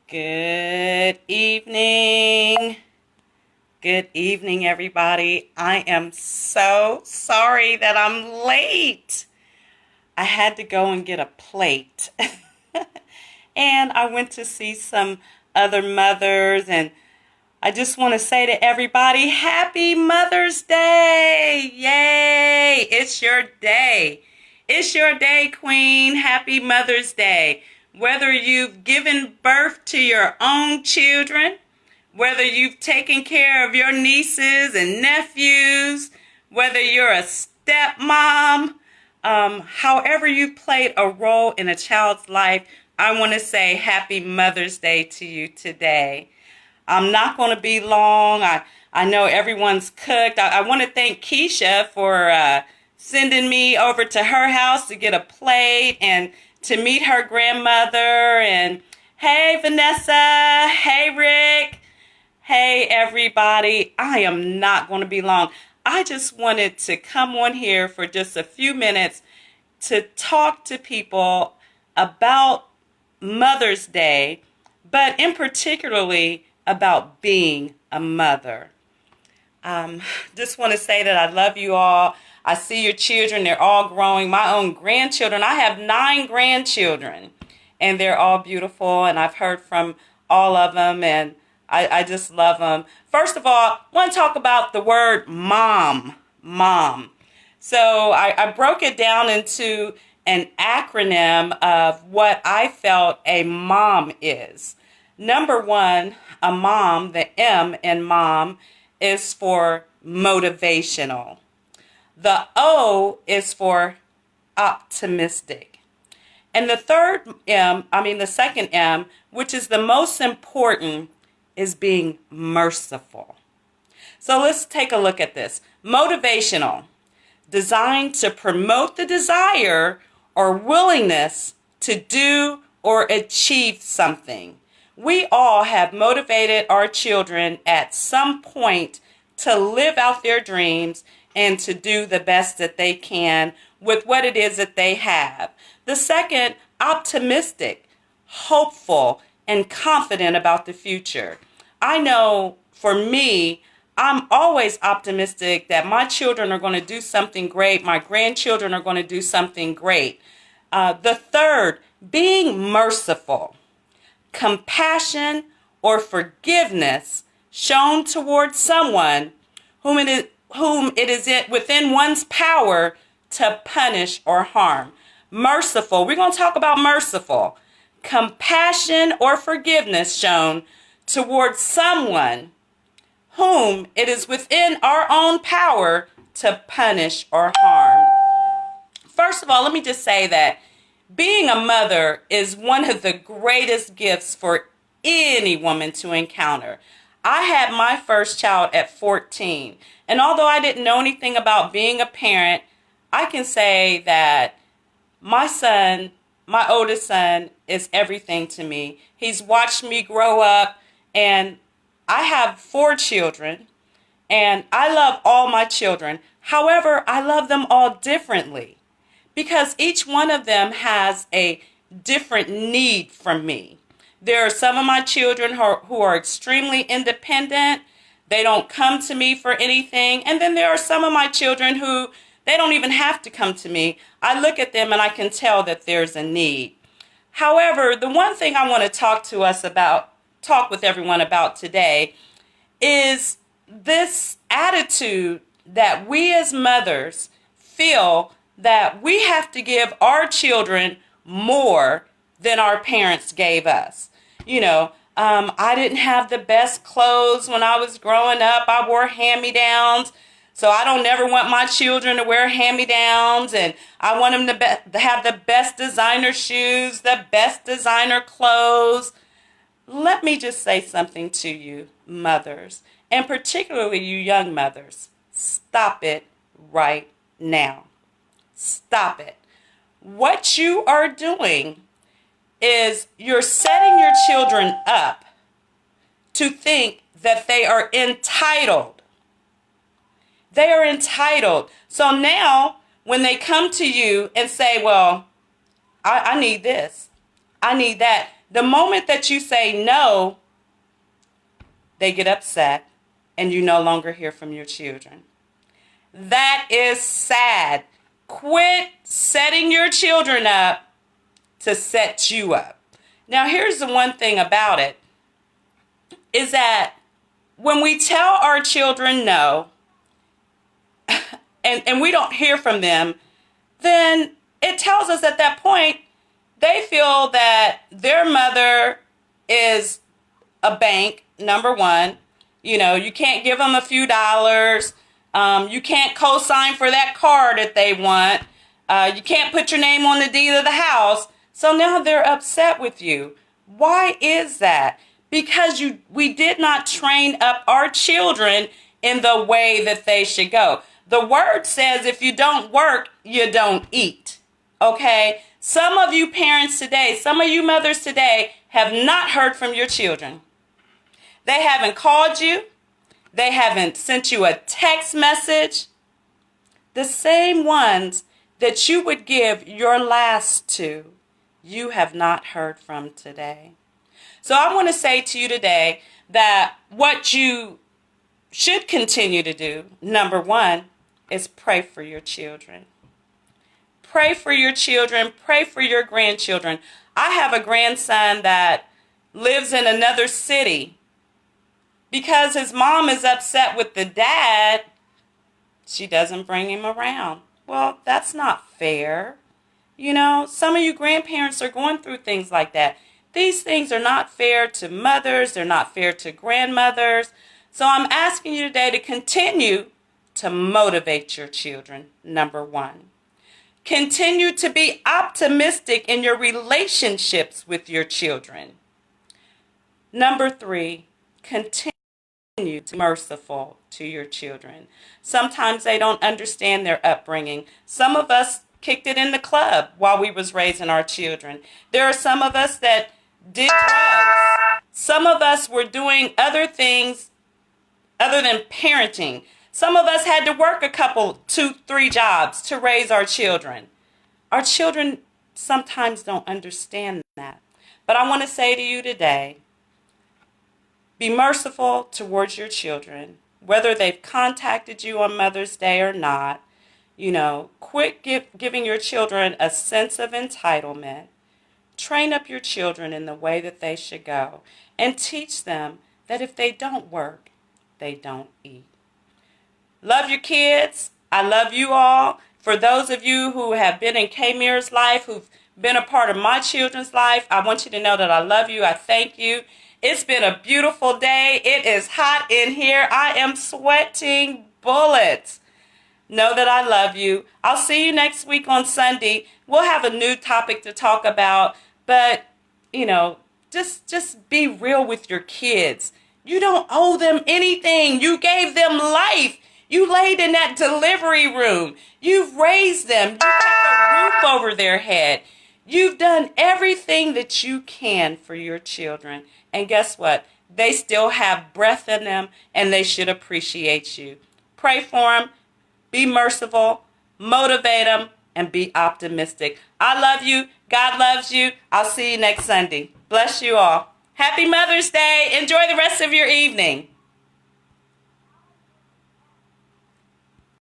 Good evening. Good evening, everybody. I am so sorry that I'm late. I had to go and get a plate. And I went to see some other mothers, and I just want to say to everybody, Happy Mother's Day. Yay. It's your day. It's your day, Queen. Happy Mother's Day. Whether you've given birth to your own children, whether you've taken care of your nieces and nephews, whether you're a stepmom, however you played a role in a child's life, I want to say Happy Mother's Day to you today. I'm not going to be long. I know everyone's cooked. I want to thank Keisha for sending me over to her house to get a plate and to meet her grandmother. And hey, Vanessa. Hey, Rick. Hey, everybody. I am not going to be long. I just wanted to come on here for just a few minutes to talk to people about Mother's Day, but in particularly about being a mother. Just want to say that I love you all. I see your children. They're all growing. My own grandchildren. I have 9 grandchildren, and they're all beautiful, and I've heard from all of them, and I just love them. First of all, I want to talk about the word mom. Mom. So I broke it down into an acronym of what I felt a mom is. Number 1, a mom, the M in mom, is for motivational. The O is for optimistic. And the second M, which is the most important, is being merciful. So let's take a look at this. Motivational, designed to promote the desire or willingness to do or achieve something. We all have motivated our children at some point to live out their dreams and to do the best that they can with what it is that they have. The second, optimistic, hopeful, and confident about the future. I know for me, I'm always optimistic that my children are going to do something great. My grandchildren are going to do something great. The third, being merciful, compassion or forgiveness shown towards someone whom it is within one's power to punish or harm. Merciful. We're going to talk about merciful. Compassion or forgiveness shown towards someone whom it is within our own power to punish or harm. First of all, let me just say that being a mother is one of the greatest gifts for any woman to encounter. I had my first child at 14, and although I didn't know anything about being a parent, I can say that my son, my oldest son, is everything to me. He's watched me grow up, and I have 4 children, and I love all my children. However, I love them all differently because each one of them has a different need from me. There are some of my children who are extremely independent. They don't come to me for anything. And then there are some of my children who they don't even have to come to me. I look at them and I can tell that there's a need. However, the one thing I want to talk with everyone about today is this attitude that we as mothers feel that we have to give our children more than our parents gave us. I didn't have the best clothes when I was growing up. I wore hand-me-downs. So I don't never want my children to wear hand-me-downs, and I want them to have the best designer shoes, the best designer clothes. Let me just say something to you, mothers, and particularly you young mothers. Stop it right now. Stop it. What you are doing is you're setting your children up to think that they are entitled. They are entitled. So now when they come to you and say, well, I need this, I need that, The moment that you say no, they get upset and you no longer hear from your children. That is sad. Quit setting your children up to set you up. Now, here's the one thing about it, is that when we tell our children no, and we don't hear from them, then it tells us at that point they feel that their mother is a bank, number one. You know, you can't give them a few dollars. You can't co-sign for that car that they want. You can't put your name on the deed of the house. So now they're upset with you. Why is that? Because we did not train up our children in the way that they should go. The word says if you don't work, you don't eat. Okay? Some of you parents today, some of you mothers today have not heard from your children. They haven't called you. They haven't sent you a text message. The same ones that you would give your last to, you have not heard from today. So I want to say to you today that what you should continue to do, number one, is pray for your children. Pray for your children. Pray for your grandchildren. I have a grandson that lives in another city. Because his mom is upset with the dad, she doesn't bring him around. Well, that's not fair. You know, some of you grandparents are going through things like that. These things are not fair to mothers. They're not fair to grandmothers. So I'm asking you today to continue to motivate your children, number one. Continue to be optimistic in your relationships with your children. Number three, continue to be merciful to your children. Sometimes they don't understand their upbringing. Some of us kicked it in the club while we was raising our children. There are some of us that did drugs. Some of us were doing other things other than parenting. Some of us had to work a couple, 2, 3 jobs to raise our children. Our children sometimes don't understand that. But I want to say to you today, be merciful towards your children, whether they've contacted you on Mother's Day or not. You know, quit giving your children a sense of entitlement. Train up your children in the way that they should go, and teach them that if they don't work, they don't eat. Love your kids. I love you all. For those of you who have been in K-Mir's life, who've been a part of my children's life, I want you to know that I love you. I thank you. It's been a beautiful day. It is hot in here. I am sweating bullets. Know that I love you. I'll see you next week on Sunday. We'll have a new topic to talk about. But, you know, just be real with your kids. You don't owe them anything. You gave them life. You laid in that delivery room. You've raised them. You kept a roof over their head. You've done everything that you can for your children. And guess what? They still have breath in them, and they should appreciate you. Pray for them. Be merciful. Motivate them. And be optimistic. I love you. God loves you. I'll see you next Sunday. Bless you all. Happy Mother's Day. Enjoy the rest of your evening.